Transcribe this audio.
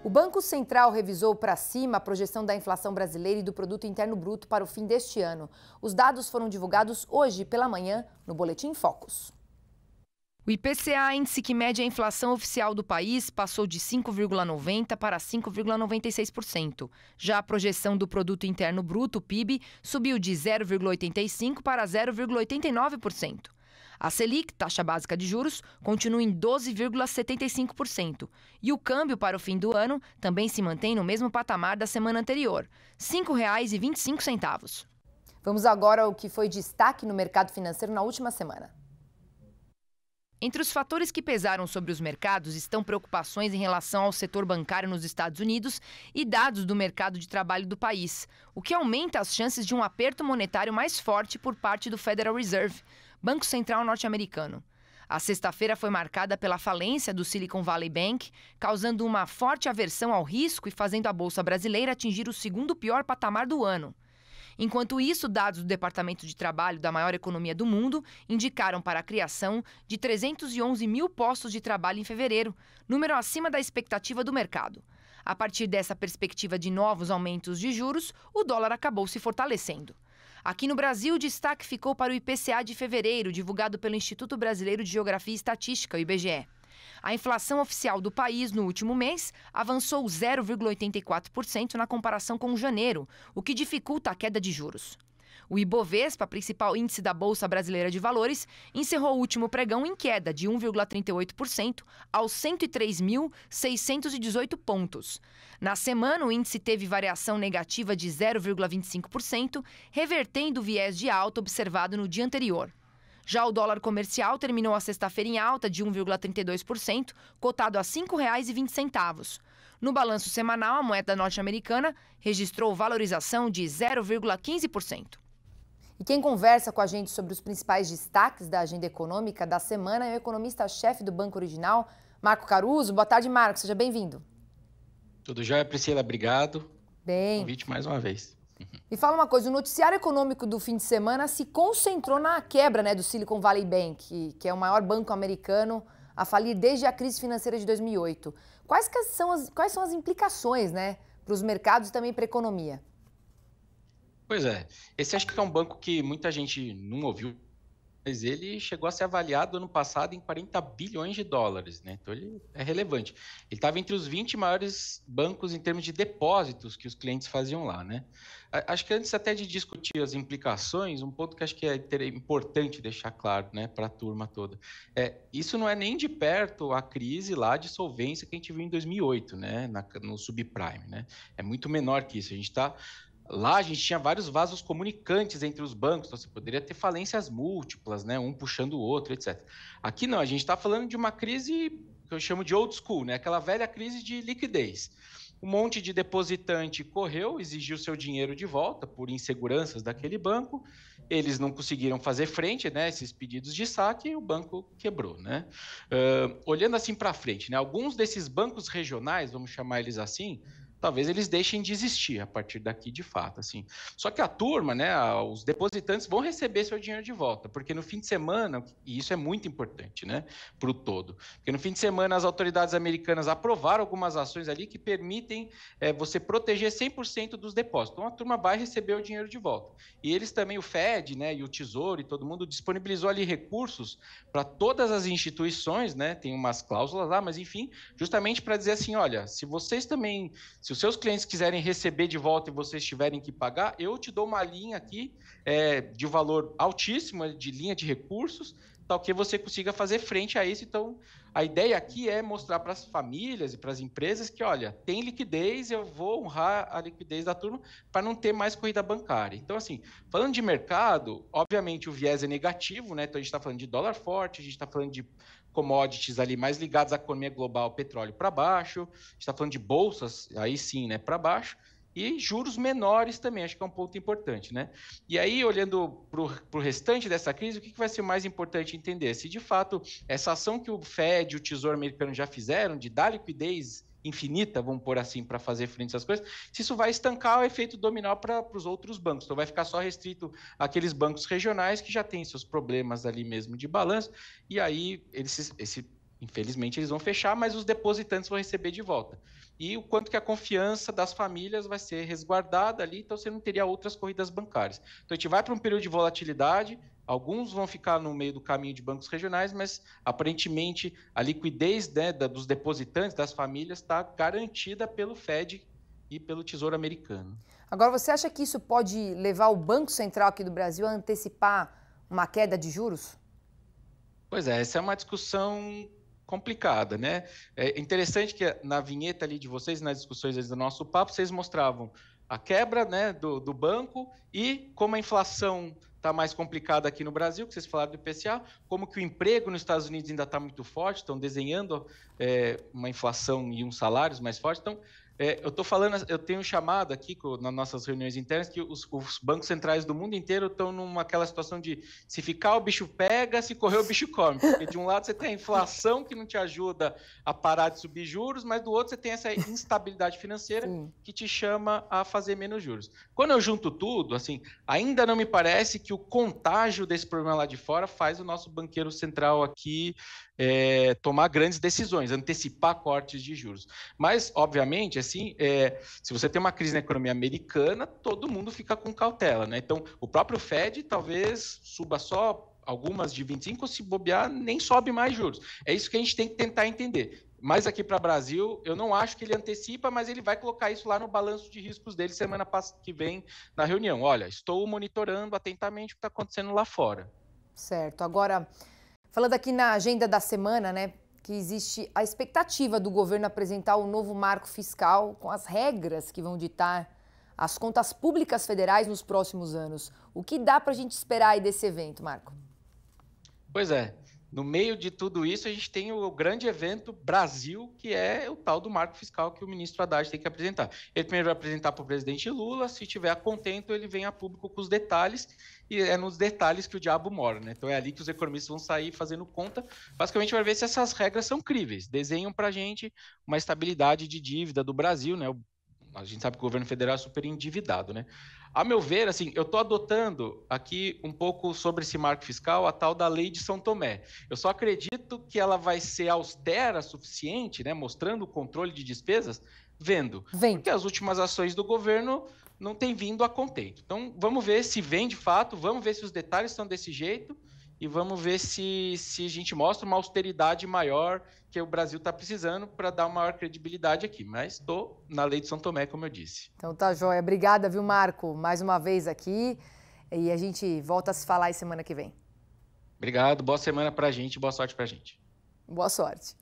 O Banco Central revisou para cima a projeção da inflação brasileira e do Produto Interno Bruto para o fim deste ano. Os dados foram divulgados hoje pela manhã no Boletim Focus. O IPCA, índice que mede a inflação oficial do país, passou de 5,90% para 5,96%. Já a projeção do Produto Interno Bruto, PIB, subiu de 0,85% para 0,89%. A Selic, taxa básica de juros, continua em 12,75%. E o câmbio para o fim do ano também se mantém no mesmo patamar da semana anterior, R$ 5,25. Vamos agora ao que foi destaque no mercado financeiro na última semana. Entre os fatores que pesaram sobre os mercados estão preocupações em relação ao setor bancário nos Estados Unidos e dados do mercado de trabalho do país, o que aumenta as chances de um aperto monetário mais forte por parte do Federal Reserve, Banco Central norte-americano. A sexta-feira foi marcada pela falência do Silicon Valley Bank, causando uma forte aversão ao risco e fazendo a Bolsa Brasileira atingir o segundo pior patamar do ano. Enquanto isso, dados do Departamento de Trabalho da maior economia do mundo indicaram para a criação de 311 mil postos de trabalho em fevereiro, número acima da expectativa do mercado. A partir dessa perspectiva de novos aumentos de juros, o dólar acabou se fortalecendo. Aqui no Brasil, o destaque ficou para o IPCA de fevereiro, divulgado pelo Instituto Brasileiro de Geografia e Estatística, o IBGE. A inflação oficial do país no último mês avançou 0,84% na comparação com janeiro, o que dificulta a queda de juros. O Ibovespa, principal índice da Bolsa Brasileira de Valores, encerrou o último pregão em queda de 1,38% aos 103.618 pontos. Na semana, o índice teve variação negativa de 0,25%, revertendo o viés de alta observado no dia anterior. Já o dólar comercial terminou a sexta-feira em alta de 1,32%, cotado a R$ 5,20. No balanço semanal, a moeda norte-americana registrou valorização de 0,15%. E quem conversa com a gente sobre os principais destaques da agenda econômica da semana é o economista-chefe do Banco Original, Marco Caruso. Boa tarde, Marco. Seja bem-vindo. Tudo jóia, Priscila? Obrigado. Bem. Convite mais uma vez. Me fala uma coisa, o noticiário econômico do fim de semana se concentrou na quebra, do Silicon Valley Bank, que é o maior banco americano a falir desde a crise financeira de 2008. Quais são as implicações, para os mercados e também para a economia? Pois é, esse acho que é um banco que muita gente não ouviu, mas ele chegou a ser avaliado ano passado em 40 bilhões de dólares, né? Então ele é relevante. Ele estava entre os 20 maiores bancos em termos de depósitos que os clientes faziam lá, né? Acho que antes até de discutir as implicações, um ponto que acho que é importante deixar claro, né, para a turma toda, isso não é nem de perto a crise lá de solvência que a gente viu em 2008, né, no subprime, né? É muito menor que isso. Lá a gente tinha vários vasos comunicantes entre os bancos, então você poderia ter falências múltiplas, né, um puxando o outro, etc. Aqui não, a gente está falando de uma crise que eu chamo de old school, né, aquela velha crise de liquidez. Um monte de depositante correu, exigiu seu dinheiro de volta por inseguranças daquele banco, eles não conseguiram fazer frente, né, esses pedidos de saque e o banco quebrou, né? Olhando assim para frente, né, alguns desses bancos regionais, vamos chamar eles assim, talvez eles deixem de existir a partir daqui de fato, assim. Só que a turma, né, os depositantes vão receber seu dinheiro de volta, porque no fim de semana, e isso é muito importante, né, para o todo, porque no fim de semana as autoridades americanas aprovaram algumas ações ali que permitem você proteger 100% dos depósitos. Então a turma vai receber o dinheiro de volta. E eles também, o Fed, né, e o Tesouro e todo mundo disponibilizou ali recursos para todas as instituições, né, tem umas cláusulas lá, mas enfim, justamente para dizer assim, olha, se vocês também, se os seus clientes quiserem receber de volta e vocês tiverem que pagar, eu te dou uma linha aqui de valor altíssimo, de linha de recursos, tal que você consiga fazer frente a isso. Então, a ideia aqui é mostrar para as famílias e para as empresas que, olha, tem liquidez, eu vou honrar a liquidez da turma para não ter mais corrida bancária. Então, assim, falando de mercado, obviamente o viés é negativo, né? Então, a gente está falando de dólar forte, a gente está falando de commodities ali mais ligados à economia global, petróleo para baixo, a gente está falando de bolsas, aí sim, né, para baixo, e juros menores também, acho que é um ponto importante, né? E aí, olhando para o restante dessa crise, o que vai ser mais importante entender? Se, de fato, essa ação que o Fed e o Tesouro americano já fizeram, de dar liquidez infinita, vamos pôr assim, para fazer frente a essas coisas, se isso vai estancar o efeito dominó para os outros bancos. Então, vai ficar só restrito àqueles bancos regionais que já têm seus problemas ali mesmo de balanço, e aí esse Infelizmente, eles vão fechar, mas os depositantes vão receber de volta. E o quanto que a confiança das famílias vai ser resguardada ali, então você não teria outras corridas bancárias. Então, a gente vai para um período de volatilidade, alguns vão ficar no meio do caminho de bancos regionais, mas aparentemente a liquidez, né, dos depositantes, das famílias, está garantida pelo Fed e pelo Tesouro Americano. Agora, você acha que isso pode levar o Banco Central aqui do Brasil a antecipar uma queda de juros? Pois é, essa é uma discussão complicada, né? É interessante que na vinheta ali de vocês, nas discussões do nosso papo, vocês mostravam a quebra, né, do banco e como a inflação está mais complicada aqui no Brasil, que vocês falaram do IPCA, como que o emprego nos Estados Unidos ainda está muito forte, estão desenhando uma inflação e uns salários mais fortes. Então, eu estou falando, eu tenho chamado aqui nas nossas reuniões internas que os bancos centrais do mundo inteiro estão naquela situação de se ficar o bicho pega, se correr o bicho come. Porque de um lado você tem a inflação que não te ajuda a parar de subir juros, mas do outro você tem essa instabilidade financeira que te chama a fazer menos juros. Quando eu junto tudo, assim, ainda não me parece que o contágio desse problema lá de fora faz o nosso banqueiro central aqui tomar grandes decisões, antecipar cortes de juros. Mas, obviamente, assim, se você tem uma crise na economia americana, todo mundo fica com cautela, né? Então, o próprio Fed talvez suba só algumas de 25, ou se bobear, nem sobe mais juros. É isso que a gente tem que tentar entender. Mas aqui para o Brasil, eu não acho que ele antecipa, mas ele vai colocar isso lá no balanço de riscos dele semana que vem na reunião. Olha, estou monitorando atentamente o que está acontecendo lá fora. Certo. Agora, falando aqui na agenda da semana, né, que existe a expectativa do governo apresentar o novo marco fiscal com as regras que vão ditar as contas públicas federais nos próximos anos. O que dá para a gente esperar aí desse evento, Marco? Pois é. No meio de tudo isso, a gente tem o grande evento Brasil, que é o tal do marco fiscal que o ministro Haddad tem que apresentar. Ele primeiro vai apresentar para o presidente Lula, se tiver contento, ele vem a público com os detalhes, e é nos detalhes que o diabo mora, né? Então é ali que os economistas vão sair fazendo conta, basicamente para ver se essas regras são críveis. Desenham para a gente uma estabilidade de dívida do Brasil, né? A gente sabe que o governo federal é super endividado, né? A meu ver, assim, eu estou adotando aqui um pouco sobre esse marco fiscal a tal da lei de São Tomé. Eu só acredito que ela vai ser austera suficiente, né, mostrando o controle de despesas, vendo. Porque as últimas ações do governo não têm vindo a contento. Então, vamos ver se vem de fato, vamos ver se os detalhes estão desse jeito e vamos ver se a gente mostra uma austeridade maior que o Brasil está precisando para dar uma maior credibilidade aqui. Mas estou na lei de São Tomé, como eu disse. Então tá joia. Obrigada, viu, Marco? Mais uma vez aqui. E a gente volta a se falar aí semana que vem. Obrigado. Boa semana para a gente. Boa sorte para a gente. Boa sorte.